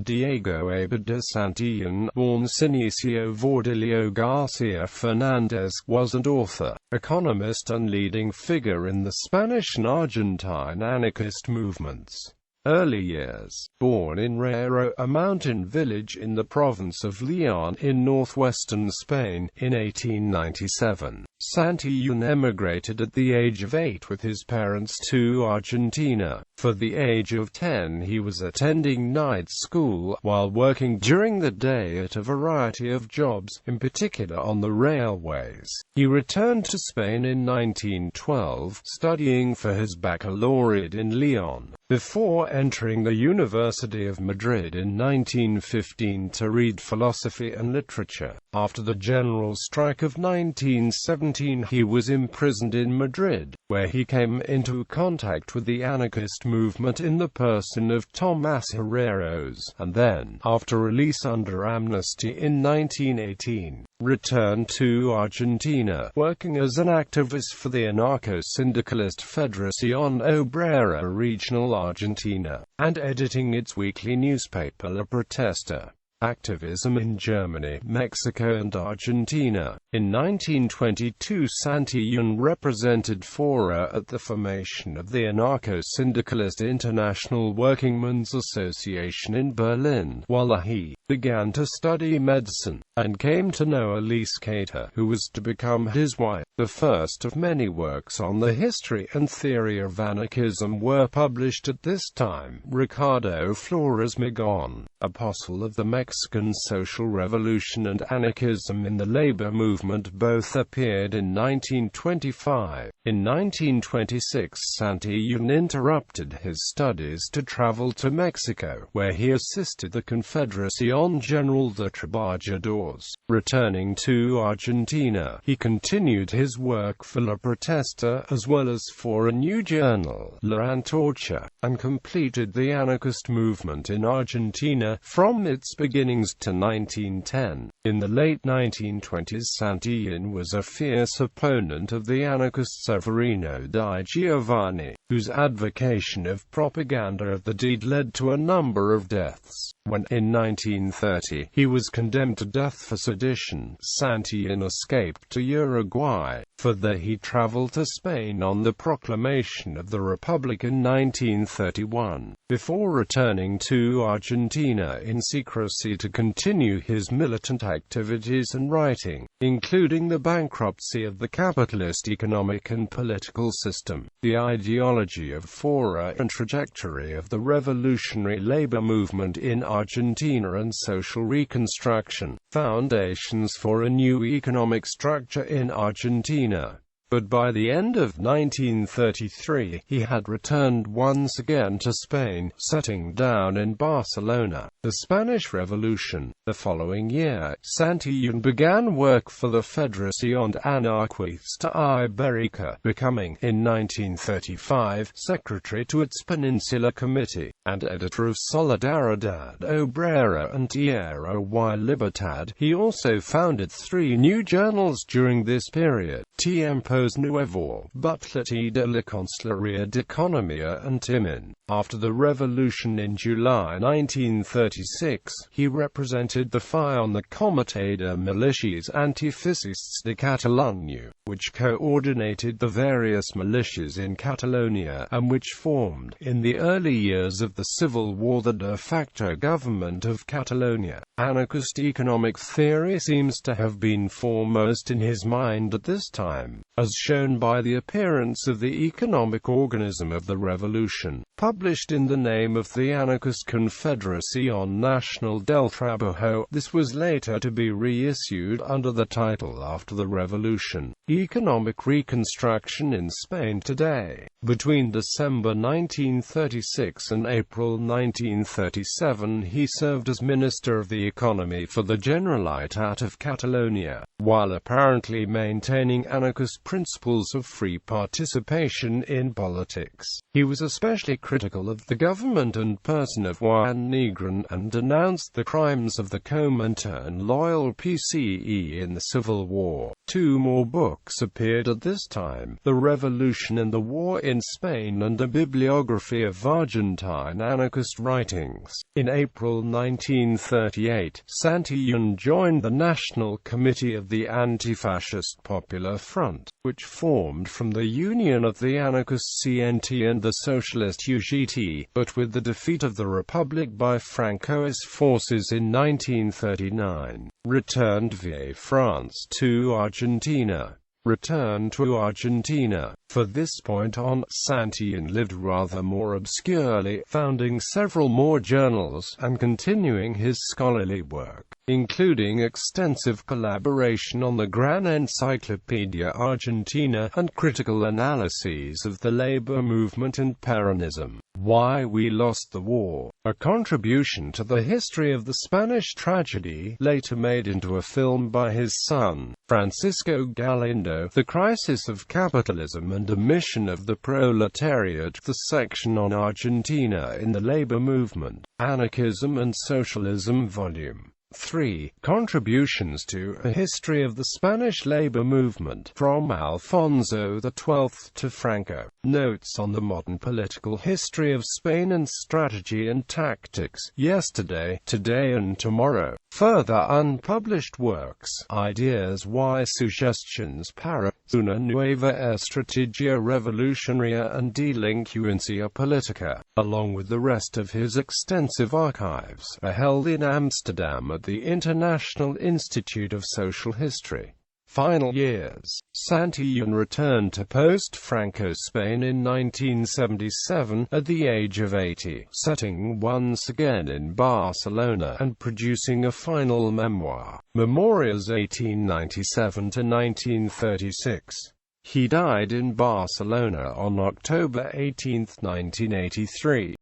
Diego Abad de Santillán, born Sinesio Vaudilio García Fernández, was an author, economist and leading figure in the Spanish and Argentine anarchist movements. Early years. Born in Rero, a mountain village in the province of Leon in northwestern Spain, in 1897, Santillán emigrated at the age of 8 with his parents to Argentina. For the age of 10 he was attending night school, while working during the day at a variety of jobs, in particular on the railways. He returned to Spain in 1912, studying for his baccalaureate in Leon, before entering the University of Madrid in 1915 to read philosophy and literature. After the general strike of 1917 he was imprisoned in Madrid, where he came into contact with the anarchist movement in the person of Tomás Herreros, and then, after release under amnesty in 1918, returned to Argentina, working as an activist for the anarcho-syndicalist Federación Obrera Regional Argentina, and editing its weekly newspaper La Protesta. Activism in Germany, Mexico and Argentina. In 1922 Santillán represented Fora at the formation of the anarcho-syndicalist International Workingmen's Association in Berlin, while he began to study medicine, and came to know Elise Cater, who was to become his wife. The first of many works on the history and theory of anarchism were published at this time. Ricardo Flores Magón, apostle of the Mexican Social Revolution and anarchism in the labor movement, both appeared in 1925. In 1926 Santillán interrupted his studies to travel to Mexico, where he assisted the Confederación General de Trabajadores. Returning to Argentina, he continued his work for La Protesta as well as for a new journal, La Antorcha, and completed the anarchist movement in Argentina from its beginnings to 1910. In the late 1920s Santillán was a fierce opponent of the anarchist Severino di Giovanni, whose advocation of propaganda of the deed led to a number of deaths. When, in 1930, he was condemned to death for sedition, Santillán escaped to Uruguay. Further, he traveled to Spain on the proclamation of the Republic in 1931, before returning to Argentina in secrecy to continue his militant activities and writing, including the bankruptcy of the capitalist economic and political system, the ideology of Fora and trajectory of the revolutionary labor movement in Argentina and social reconstruction, foundations for a new economic structure in Argentina. But by the end of 1933, he had returned once again to Spain, settling down in Barcelona. The Spanish Revolution. The following year, Santillán began work for the Federación Anarquista Ibérica, becoming, in 1935, secretary to its Peninsular Committee, and editor of Solidaridad Obrera and Tierra y Libertad. He also founded 3 new journals during this period: Tiempos Nuevo, Butleti de la Consellería de Economía and Timin. After the revolution in July 1936, he represented the FI on the Comité de Militias Antifascistas de Catalunya, which coordinated the various militias in Catalonia, and which formed, in the early years of the civil war, the de facto government of Catalonia. Anarchist economic theory seems to have been foremost in his mind at this time, as shown by the appearance of the economic organism of the revolution, published in the name of the anarchist Confederación Nacional del Trabajo. This was later to be reissued under the title after the revolution, Economic Reconstruction in Spain Today. Between December 1936 and April 1937 he served as Minister of the Economy for the Generalitat of Catalonia, while apparently maintaining an anarchist principles of free participation in politics. He was especially critical of the government and person of Juan Negrin, and denounced the crimes of the Comintern-loyal PCE in the Civil War. Two more books appeared at this time: The Revolution and the War in Spain and a bibliography of Argentine anarchist writings. In April 1938, Santillán joined the National Committee of the Anti-Fascist Popular Front, which formed from the union of the anarchist CNT and the socialist UGT, but with the defeat of the Republic by Francoist forces in 1939, returned via France to Argentina. Return to Argentina. For this point on, Santillán lived rather more obscurely, founding several more journals, and continuing his scholarly work, including extensive collaboration on the Gran Encyclopedia Argentina, and critical analyses of the labor movement and Peronism. Why We Lost the War, a contribution to the history of the Spanish tragedy, later made into a film by his son, Francisco Galindo, The Crisis of Capitalism and a Mission of the Proletariat, the section on Argentina in the labor movement, Anarchism and Socialism, Volume 3, Contributions to a History of the Spanish Labor Movement, from Alfonso XII to Franco. Notes on the Modern Political History of Spain and Strategy and Tactics, Yesterday, Today and Tomorrow. Further unpublished works, Ideas y Suggestions para una nueva estrategia revolucionaria and delincuencia política, along with the rest of his extensive archives, are held in Amsterdam at the International Institute of Social History. Final years. Santillán returned to post-Franco Spain in 1977, at the age of 80, setting once again in Barcelona, and producing a final memoir, Memorias 1897–1936. He died in Barcelona on October 18, 1983.